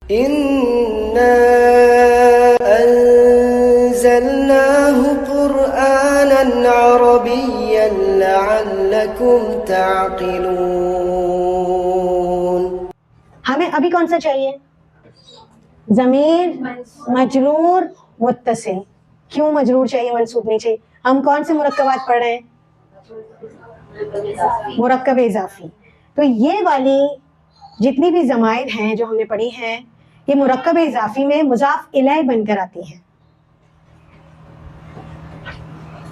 इन्ना अंज़लनाहु क़ुरआनन अरबिय्यन लअल्लकुम ताक़िलून। हमें अभी कौन सा चाहिए? ज़मीर मजरूर मुत्तसिल। क्यों मजरूर चाहिए, मंसूब नहीं चाहिए? हम कौन से मुरक्कबात पढ़ रहे हैं? मुरक्कब इजाफी। तो ये वाली जितनी भी ज़माइर हैं जो हमने पढ़ी हैं, ये मुरक्कब इजाफी में मुज़ाफ इलैह बनकर आती हैं।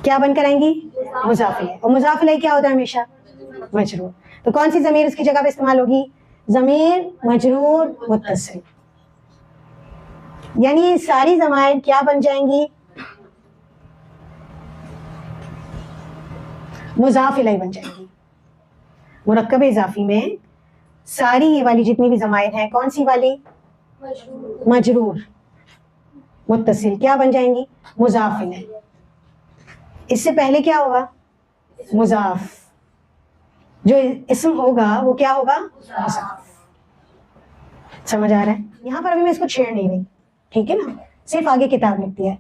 क्या बनकर आएंगी? मुज़ाफ इलैह। और मुज़ाफ इलैह क्या होता है? हमेशा मजरूर। तो कौन सी ज़मीर इसकी जगह पे इस्तेमाल होगी? ज़मीर मजरूर मुत्तसिल। यानी ये सारी ज़माइर क्या बन जाएंगी? मुज़ाफ इलैह बन जाएंगी। मुरक्कब इजाफी में सारी ये वाली जितनी भी ज़माइर हैं, कौन सी वाली? मजरूर मुत्तसिल। क्या बन जाएंगी? मुज़ाफ इलैह। इससे पहले क्या होगा? मुज़ाफ। जो इस्म होगा वो क्या होगा? मुज़ाफ। समझ आ रहा है? यहाँ पर अभी मैं इसको छेड़ नहीं रही, ठीक है ना? सिर्फ आगे किताब लिख दिया है।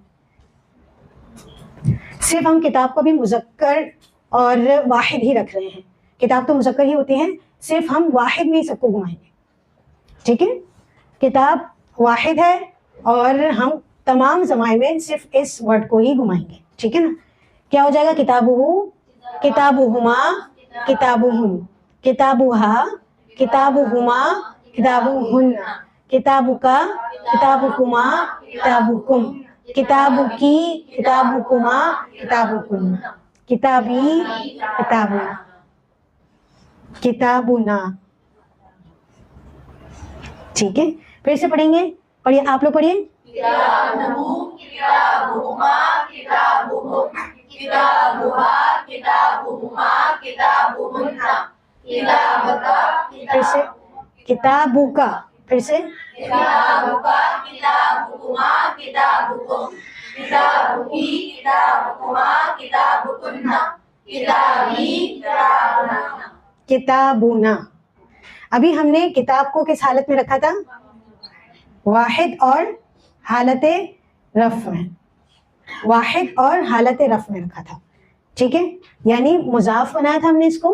सिर्फ हम किताब को भी मुज़क्कर और वाहिद ही रख रहे हैं। किताब तो मुज़क्कर ही होती है, सिर्फ हम वाहिद में ही सबको घुमाएंगे, ठीक है? किताब वाहिद है और हम तमाम ज़माइर में सिर्फ इस वर्ड को ही घुमाएंगे, ठीक है ना? क्या हो जाएगा? किताबुहु, किताबुहुमा, किताबुहुन, किताबुहा, किताबुहुमा, किताबुहुन्ना, किताबुका, किताबुकुमा, किताबुकुम, किताबुकी, किताबुकुमा, किताबुकुन्ना, किताबी, किताबुना, किताबुना। ठीक है, फिर से पढ़ेंगे। पढ़िए, आप लोग पढ़िए। किताबुहु, किताबुहुमा, किताबुहुम, किताबुहा, किताबुहुमा, किताबुहुन्ना, किताबका, फिर से किताबुका, फिर से किताबुका, किताबुकुमा, किताबुकुम, किताबुकी, किताबुकुमा, किताबुकुन्ना, किताबी, किताबुना। किताबुना। अभी हमने किताब को किस हालत में रखा था? वाहिद और हालत रफ में। वाहिद और हालत रफ में रखा था, ठीक है? यानी मुज़ाफ बनाया था हमने इसको,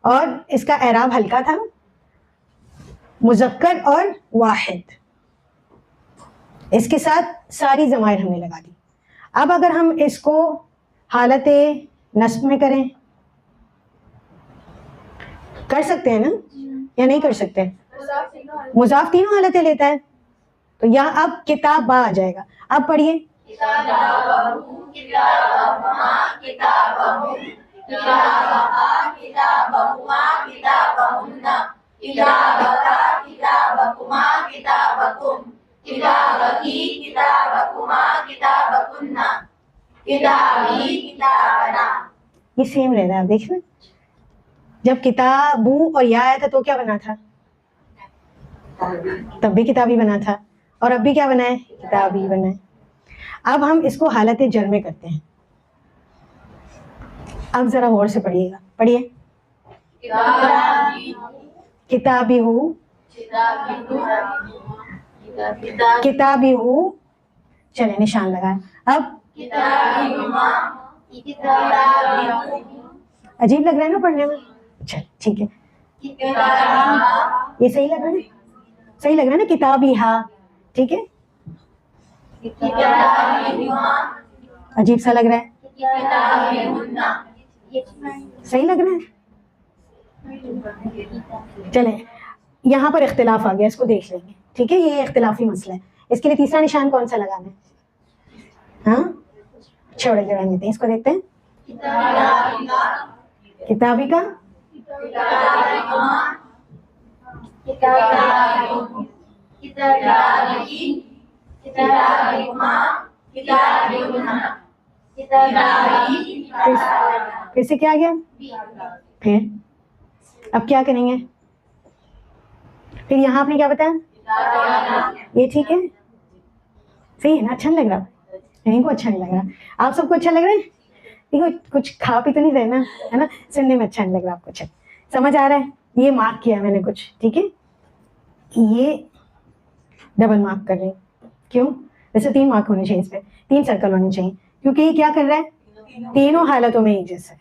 और इसका एराब हल्का था, मुज़क्कर और वाहिद। इसके साथ सारी ज़माइर हमने लगा दी। अब अगर हम इसको हालत नस्ब में करें, कर सकते हैं ना, या नहीं कर सकते? मुज़ाफ तीनों हालतें लेता है, तो यहाँ अब किताब बा आ जाएगा। अब पढ़िए। किताबहु, किताबहुमा, किताबहुम, किताबहा, किताबहुमा, किताबहुन्ना, किताबका, किताबकुमा, किताबकुम, किताबकी, किताबकुमा, किताबकुन्ना, किताबी, किताबना। ये सेम रह रहा है, देखना। जब किताबू और या आया था तो क्या बना था? तब भी किताबी बना था, और अब भी क्या बना है? किताबी बना है। अब हम इसको हालत जर में करते हैं। अब जरा गौर से पढ़िएगा, पढ़िए। किताबी हूँ, किताबी हूँ, चले निशान लगाए। अब अजीब लग रहा है ना पढ़ने में? चल ठीक है, ये सही लग रहा है, सही लग रहा है ना? किताबी हा, ठीक है? अजीब सा लग रहा है, सही लग रहा है? चले, यहाँ पर इख्तिलाफ आ गया, इसको देख लेंगे, ठीक है? ये इख्तिलाफी मसला है, इसके लिए तीसरा निशान कौन सा लगाना है? हाँ, छोड़ के रहने देते हैं, इसको देखते हैं। किताबी का, फिर से क्या आ गया? फिर अब क्या करेंगे? फिर यहाँ आपने क्या बताया? ये ठीक है, सही है ना? अच्छा नहीं लग रहा? इनको अच्छा नहीं लग रहा, आप सबको अच्छा लग रहा है? देखो, कुछ खा पी तो नहीं रहे ना, है ना? सुनने में अच्छा नहीं लग रहा आपको? अच्छा, समझ आ रहा है? ये मार्क किया मैंने कुछ, ठीक है? ये डबल मार्क कर रही हूँ। क्यों? वैसे 3 मार्क होने चाहिए, इस पे 3 सर्कल होने चाहिए, क्योंकि ये क्या कर रहा है, तीनों हालतों में एक जैसा है।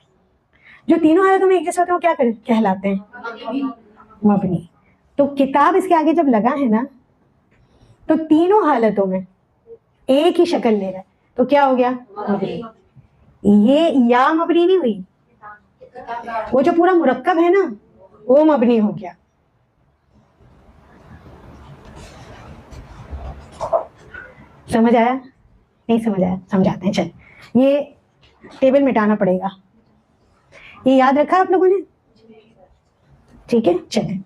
जो तीनों हालतों में एक जैसा होता है वो क्या कहलाते हैं, मबनी। तो किताब इसके आगे जब लगा है ना, तो तीनों हालतों में एक ही शक्ल ले रहा है, तो क्या हो गया, मबनी। ये या मबनी नहीं हुई, वो जो पूरा मुरक्कब है ना वो मबनी हो गया। समझ आया? नहीं समझ आया? समझाते हैं। चल, ये टेबल मिटाना पड़ेगा। ये याद रखा आप लोगों ने? ठीक है, चलें।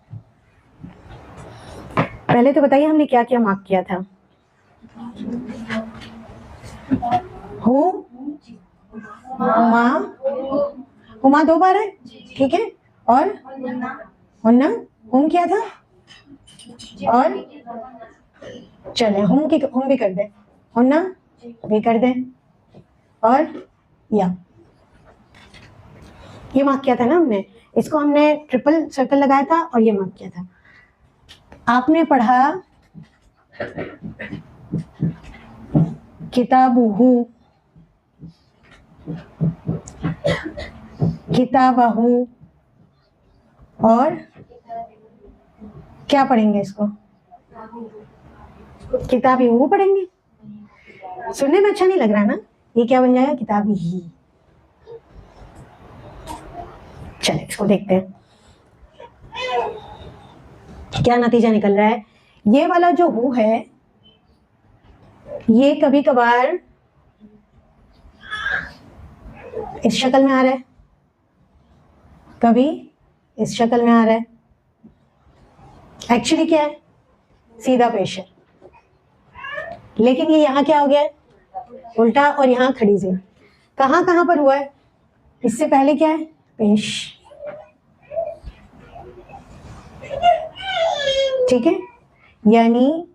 पहले तो बताइए हमने क्या क्या मार्क किया था। हु, हुमा, हुमा 2 बार है, ठीक है, और हुन्ना, हुम किया था, और चले हुम भी कर दे, हुन्ना भी कर दे, और या ये मार्क किया था ना हमने, इसको हमने ट्रिपल सर्कल लगाया था और ये मार्क किया था। आपने पढ़ा किताबुहु, किताबहु, और क्या पढ़ेंगे इसको, किताबी पढ़ेंगे। सुनने में अच्छा नहीं लग रहा ना, ये क्या बन जाएगा, किताबी ही। चलिए इसको देखते हैं क्या नतीजा निकल रहा है। ये वाला जो हु है ये कभी कभार इस शक्ल में आ रहा है, कभी इस शक्ल में आ रहा है। एक्चुअली क्या है, सीधा पेश है, लेकिन ये यहाँ क्या हो गया है, उल्टा, और यहाँ खड़ी से। कहाँ कहाँ पर हुआ है, इससे पहले क्या है, पेश, ठीक है। यानी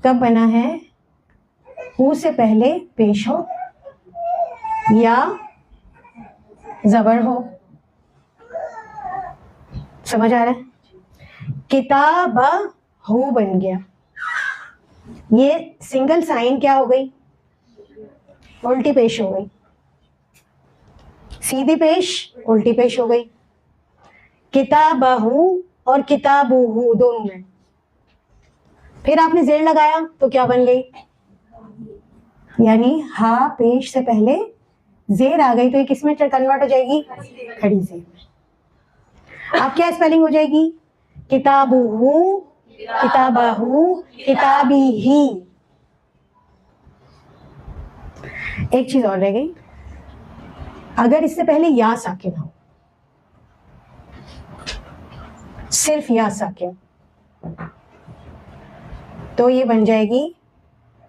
कब बना है, हु से पहले पेश हो या जबर हो। समझ आ रहा है? किताब हु बन गया, ये सिंगल साइन क्या हो गई, उल्टी पेश हो गई, सीधी पेश उल्टी पेश हो गई। किताबहु और किताबुहु दोनों में, फिर आपने जेर लगाया तो क्या बन गई, यानी हा पेश से पहले जेर आ गई, तो ये किस में कन्वर्ट हो जाएगी, खड़ी जेर में। अब क्या स्पेलिंग हो जाएगी, किताबुहु, किताबहु, किताबीही। एक चीज और रह गई, अगर इससे पहले या साकिन हो, सिर्फ या साकिन, तो ये बन जाएगी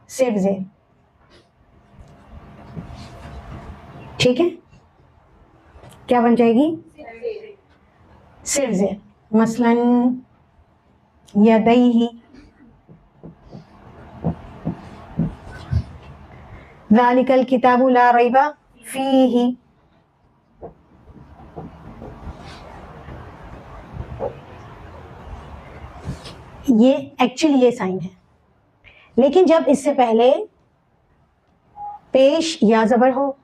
सिर्फ जेर, ठीक है। क्या बन जाएगी, सिर्फ जेर। मसलन यदैहि, ज़ालिकल किताबु ला रैबा फीही। ये एक्चुअली ये साइन है, लेकिन जब इससे पहले पेश या जबर हो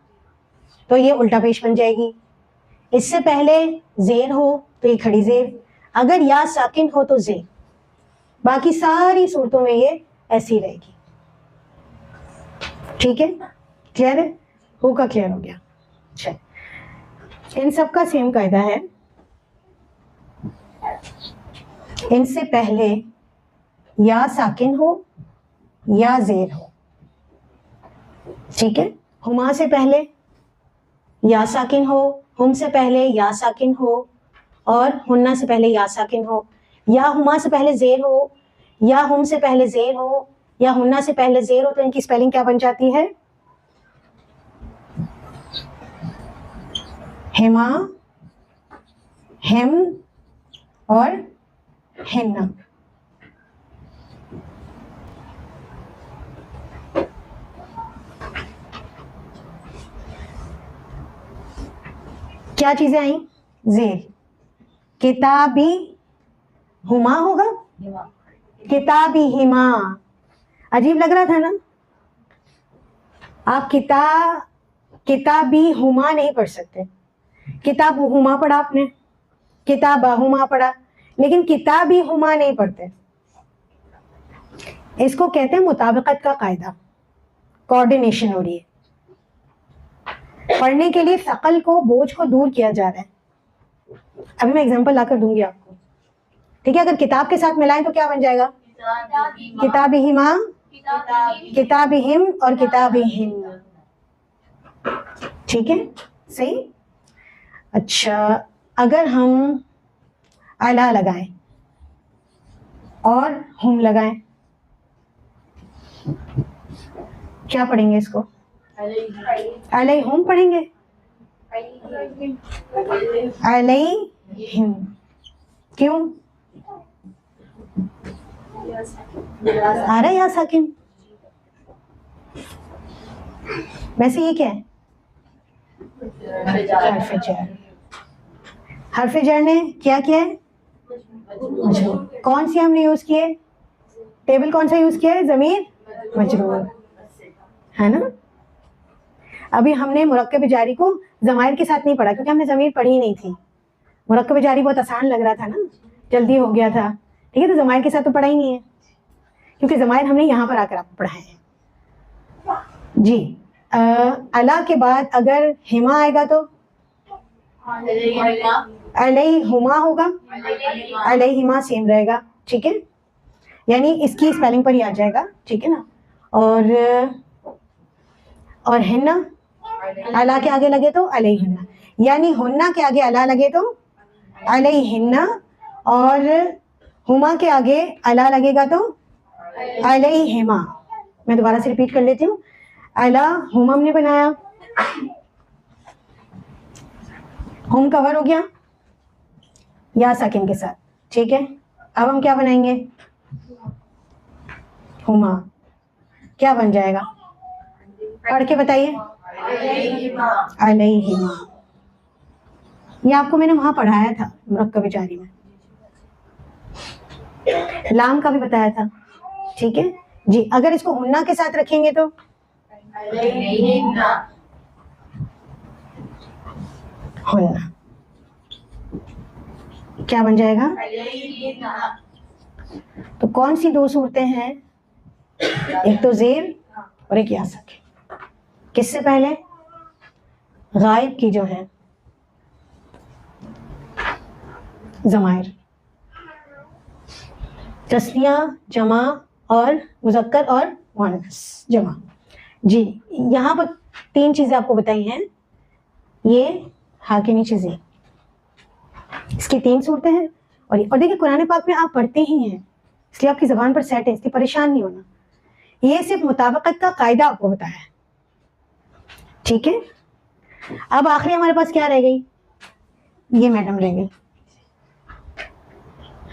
तो ये उल्टा पेश बन जाएगी, इससे पहले जेर हो तो ये खड़ी जेर, अगर या साकिन हो तो जेर, बाकी सारी सूरतों में ये ऐसी रहेगी, ठीक है। क्लियर है, हो का क्लियर हो गया। अच्छा, इन सब का सेम कायदा है, इनसे पहले या साकिन हो या जेर हो, ठीक है। हुमा से पहले या साकिन हो, हुम से पहले या साकिन हो, और हुन्ना से पहले या साकिन हो, या हुमा से पहले जेर हो, या हुम से पहले जेर हो, या हुन्ना से पहले जेर हो, तो इनकी स्पेलिंग क्या बन जाती है, हिमा, हिम और हिन्ना। क्या चीजें आई, जेर, किताबी हुमा होगा, किताबिहिमा। अजीब लग रहा था ना? आप किताबिहुमा नहीं पढ़ सकते। किताबुहुमा पढ़ा आपने, किताबहुमा पढ़ा, लेकिन किताबिहुमा नहीं पढ़ते। इसको कहते हैं मुताबिकत का कायदा, कोऑर्डिनेशन हो रही है। पढ़ने के लिए शकल को, बोझ को दूर किया जा रहा है। अभी मैं एग्जांपल लाकर दूंगी आपको, ठीक है? अगर किताब के साथ मिलाएं तो क्या बन जाएगा? किताबिहिमा, किताबिहिम और किताबिहिम। ठीक है, सही। अच्छा, अगर हम अला लगाएं और हम लगाएं, क्या पढ़ेंगे इसको? अलैहुम पढ़ेंगे, अलैहिम। क्यों? आ रहा है या साकिन? वैसे ये क्या है? हर्फ जर। हर्फ जर ने क्या किया है? मजरूर। कौन सी हमने यूज किए? टेबल कौन सा यूज किया है? ज़मीर मजरूर, है ना? अभी हमने मुरक्कब जारी को ज़माइर के साथ नहीं पढ़ा, क्योंकि हमने ज़मीर पढ़ी ही नहीं थी। मुरक्कब जारी बहुत आसान लग रहा था ना, जल्दी हो गया था, ठीक है? तो ज़माइर के साथ तो पढ़ा ही नहीं है, क्योंकि ज़माइर हमने यहाँ पर आकर आपको पढ़ाए हैं जी। अला के बाद अगर हिमा आएगा तो अलैहुमा होगा, अलैहिमा सेम रहेगा, ठीक है? यानी इसकी स्पेलिंग पर ही आ जाएगा, ठीक है ना? और हिन्ना, अला के आगे लगे तो अलैहिन्ना, यानी हुन्ना के आगे अला लगे तो अलैहिन्ना, और हुमा के आगे अला लगेगा तो अलैहिमा। मैं दोबारा से रिपीट कर लेती हूँ। अला हुम हमने बनाया, हुम कवर हो गया या साकिन के साथ, ठीक है? अब हम क्या बनाएंगे? हुमा। क्या बन जाएगा? पढ़ के बताइए। अलैहिमा। ये आपको मैंने वहां पढ़ाया था मुरक्कब जारी में, लाम का भी बताया था, ठीक है जी। अगर इसको हुन्ना के साथ रखेंगे तो हुन्ना, क्या बन जाएगा? तो कौन सी दो सूरतें हैं? एक तो जेर और एक या साकिन। किससे पहले? गायब की जो है ज़माइर, तस्निया, जमा और मुज़क्कर और मुअन्नस जमा जी। यहाँ पर तीन चीज़ें आपको बताई हैं, ये हा के नीचे जे, इसकी तीन सूरतें हैं। और देखिए कुरान पाक में आप पढ़ते ही हैं, इसलिए आपकी ज़बान पर सेट है, इसलिए परेशान नहीं होना। ये सिर्फ मुताबिकत का कायदा आपको बताया है, ठीक है? अब आखिरी हमारे पास क्या रह गई? ये मैडम रह गई,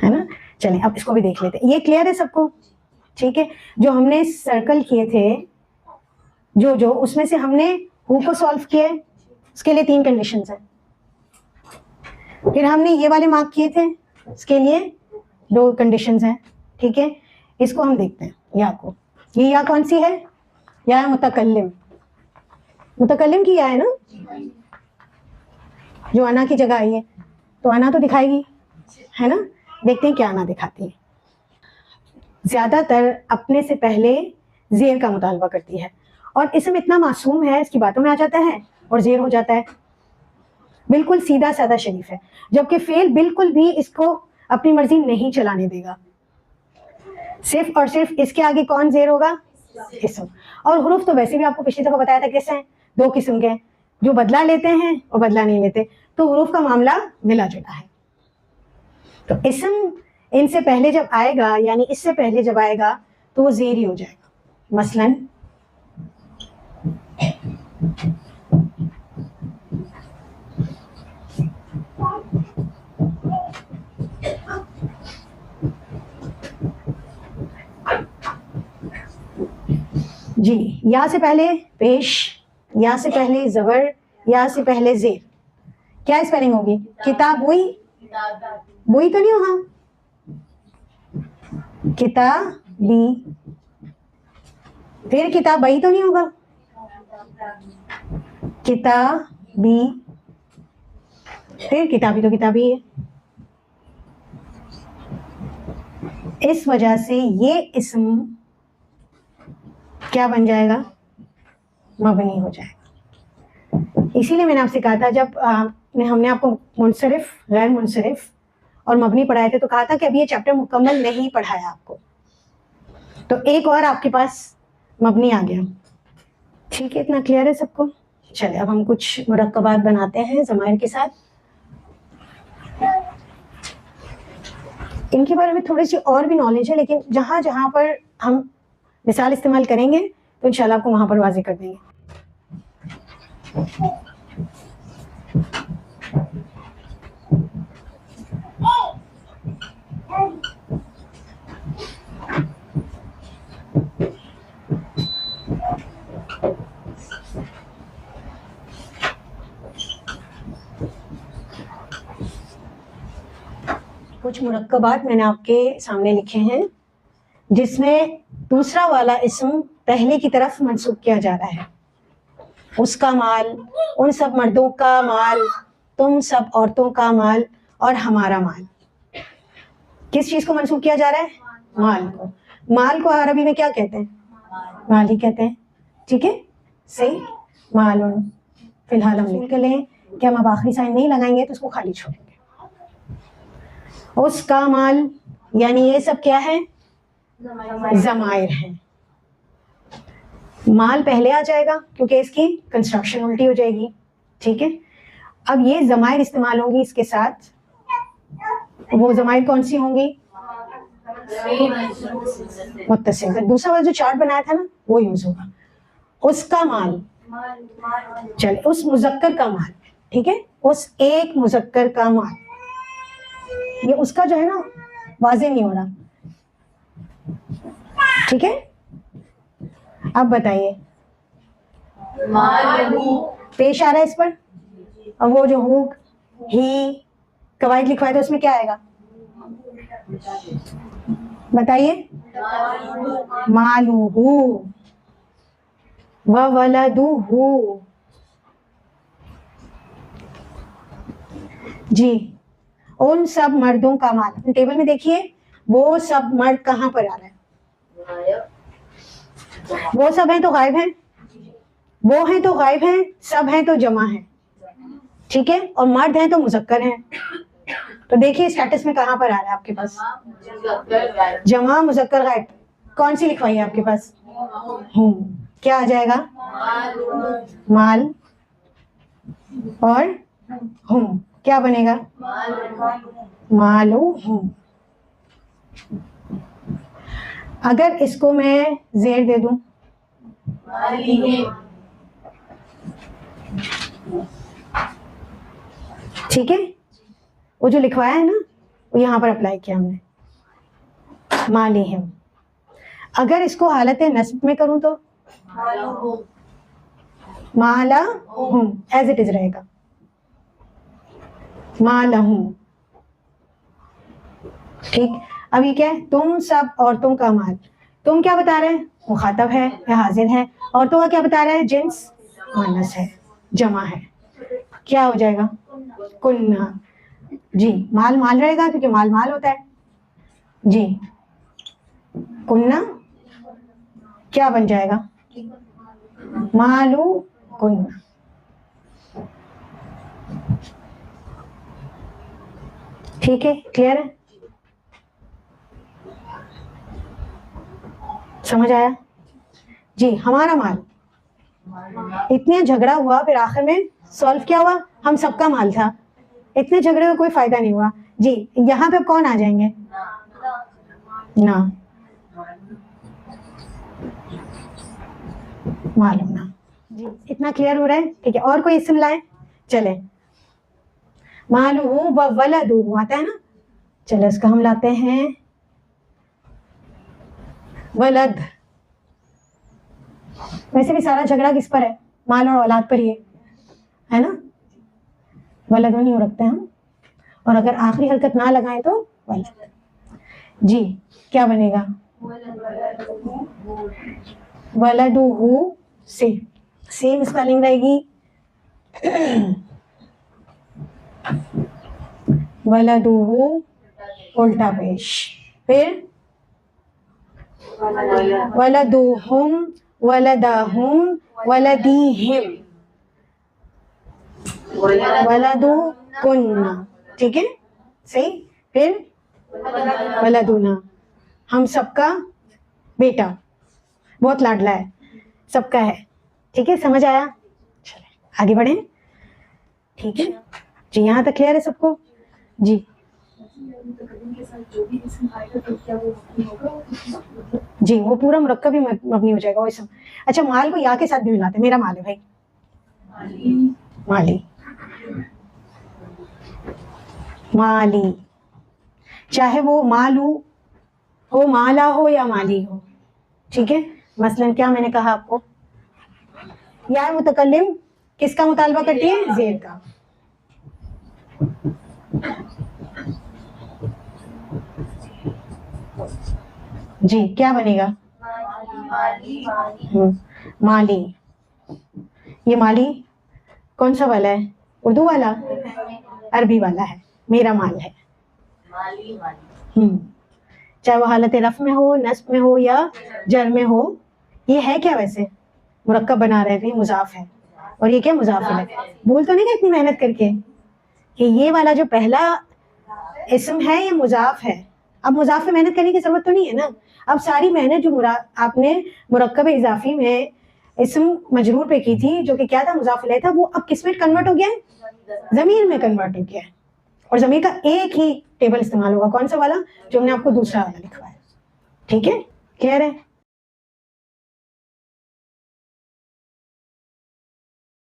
है ना? चलें अब इसको भी देख लेते हैं। ये क्लियर है सबको? ठीक है। जो हमने सर्कल किए थे, जो उसमें से हमने हु को सॉल्व किए, उसके लिए तीन कंडीशंस हैं। फिर हमने ये वाले मार्क किए थे, उसके लिए दो कंडीशंस हैं, ठीक है? इसको हम देखते हैं। या को, ये या कौन सी है? या मुतकल्लिम। मुतकल्लिम की या है ना, जो अना की जगह आई है, तो अना तो दिखाएगी, है ना? देखते हैं क्या अना दिखाती है। ज्यादातर अपने से पहले जेर का मुतालबा करती है, और इसम इतना मासूम है, इसकी बातों में आ जाता है और जेर हो जाता है। बिल्कुल सीधा साधा शरीफ है, जबकि फेल बिल्कुल भी इसको अपनी मर्जी नहीं चलाने देगा। सिर्फ और सिर्फ इसके आगे कौन जेर होगा? इसम। और हुरूफ तो वैसे भी आपको पिछली दफा बताया था कैसे हैं, दो किस्म के, जो बदला लेते हैं और बदला नहीं लेते। तो हुरूफ का मामला मिला जुला है। तो इसम इनसे पहले जब आएगा, यानी इससे पहले जब आएगा, तो वो जेर ही हो जाएगा। मसलन जी, या से पहले पेश, या से पहले जबर, या से पहले जेर, क्या स्पेलिंग होगी? किताब बुई, बुई तो नहीं होगा, किताबी, फिर किताबई तो नहीं होगा, किताबी, फिर किताबी तो किताबी है। इस वजह से ये इस्म क्या बन जाएगा, मबनी हो जाएगा। इसीलिए मैंने आपसे कहा था जब हमने आपको मुनसरिफ, गैर मुनसरिफ और मबनी पढ़ाए थे तो कहा था कि अभी ये चैप्टर मुकम्मल नहीं पढ़ाया आपको, तो एक और आपके पास मबनी आ गया। ठीक है, इतना क्लियर है सबको? चलिए अब हम कुछ मुरक्कबात बनाते हैं ज़माइर के साथ। इनके बारे में थोड़ी सी और भी नॉलेज है, लेकिन जहाँ जहाँ पर हम मिसाल इस्तेमाल करेंगे तो इंशाल्लाह आपको वहाँ पर वाज़ेह कर देंगे। कुछ मुरक्कबात मैंने आपके सामने लिखे हैं जिसमें दूसरा वाला इस्म पहले की तरफ मंसूब किया जा रहा है। उसका माल, उन सब मर्दों का माल, तुम सब औरतों का माल और हमारा माल। किस चीज को मंसूब किया जा रहा है? माल को। माल को अरबी में क्या कहते हैं? माल ही कहते हैं। ठीक है, सही। मालून फिलहाल हम लिख लें कि हम अब आखिरी साइन नहीं लगाएंगे तो उसको खाली छोड़ेंगे। उसका माल यानी ये सब क्या है? ज़माइर है। माल पहले आ जाएगा क्योंकि इसकी कंस्ट्रक्शन उल्टी हो जाएगी। ठीक है, अब ये ज़माइर इस्तेमाल होंगी इसके साथ। वो ज़माइर कौन सी होंगी? मुत्तसिल। दूसरा वाला जो चार्ट बनाया था ना वो यूज होगा। उसका माल, चल उस मुज़क्कर का माल। ठीक है, उस एक मुज़क्कर का माल। ये उसका जो है ना वाज़ेह नहीं हो रहा। ठीक है, अब बताइए पेश आ रहा है इस पर। अब वो जो हु ही कवायद लिखवाए तो उसमें क्या आएगा बताइए? मालूहू व वलदुहू। जी, उन सब मर्दों का माल। टेबल में देखिए वो सब मर्द कहाँ पर आ रहा है? वो सब हैं तो गायब हैं, वो हैं तो गायब हैं, सब हैं तो जमा है। ठीक है, और मर्द हैं तो मुज़क्कर हैं। तो देखिए स्टेटस में कहाँ पर आ रहा है आपके पास? जमा मुज़क्कर गायब। कौन सी लिखवाई है आपके पास? हूँ। क्या आ जाएगा? माल और हूँ। क्या बनेगा? मालू हूँ। अगर इसको मैं जेर दे दूं, ठीक है, वो जो लिखवाया है ना वो यहां पर अप्लाई किया हमने, मालिहिम। अगर इसको हालत नस्ब में करूं तो माला हूं, एज इट इज रहेगा, माला हूं। ठीक, अब ये क्या है? तुम सब औरतों का माल। तुम क्या बता रहे हैं? मुखातब है या हाजिर है। औरतों का क्या बता रहा है? जिन्स मुअन्नस है, जमा है। क्या हो जाएगा? कुन्ना। जी, माल माल रहेगा क्योंकि माल माल होता है। जी, कुन्ना क्या बन जाएगा? मालू कुन्ना। ठीक है, क्लियर है? समझ आया? जी, हमारा माल। इतने झगड़ा हुआ, फिर आखिर में सॉल्व क्या हुआ? हम सबका माल था। इतने झगड़े का कोई फायदा नहीं हुआ। जी, यहाँ पे कौन आ जाएंगे? ना, मालूम ना। जी, इतना क्लियर हो रहा है? ठीक है, और कोई इस्म लाए? चले, मालूहू व वलदुहू आता है ना, चलो इसका हम लाते हैं वलद। वैसे भी सारा झगड़ा किस पर है? माल और औलाद पर ही है ना। वलद नहीं रखते हम, और अगर आखिरी हरकत ना लगाएं तो वलद। जी क्या बनेगा? वलदुहु से सेम स्पेलिंग रहेगी। वलदुहु उल्टा पेश, फिर वलदुहुम, वलदहुम, वलदीहिम, वलदुकुन्ना, ठीक है सही। फिर वलदुना, हम सबका बेटा, बहुत लाडला है, सबका है, ठीक है समझ आया? चले आगे बढ़े, ठीक है जी, यहाँ तक क्लियर है सबको? जी जी वो पूरा मुरक्कब ही मबनी हो जाएगा वो इसम। अच्छा माल को या के साथ भी मिलाते, मेरा माल है भाई, माली, माली, चाहे वो मालू हो, माला हो या माली हो, ठीक है। मसलन क्या मैंने कहा आपको, या मुतकल्लिम किसका मुतालबा करती है? ज़ेर का। जी क्या बनेगा? माली, ये माली कौन सा वाला है? उर्दू वाला, अरबी वाला है, मेरा माल है। चाहे वो हालत रफ में हो, नस्ब में हो या जर में हो, ये है क्या वैसे? मुरक्कब बना रहे थे, मुजाफ है, और ये क्या मुजाफ है। भूल तो नहीं गए इतनी मेहनत करके कि ये वाला जो पहला इस्म है ये मुजाफ है। अब मुजाफ में मेहनत करने की जरूरत तो नहीं है ना। अब सारी मेहनत जो आपने मुरक्कब इजाफी में इस्म मजरूर पे की थी, जो कि क्या था? मुजाफ इलैह था, वो अब किस में कन्वर्ट हो गया है? ज़मीर में कन्वर्ट हो गया है। और ज़मीर का एक ही टेबल इस्तेमाल होगा, कौन सा वाला? जो हमने आपको दूसरा वाला लिखवाया, ठीक है क्लियर है?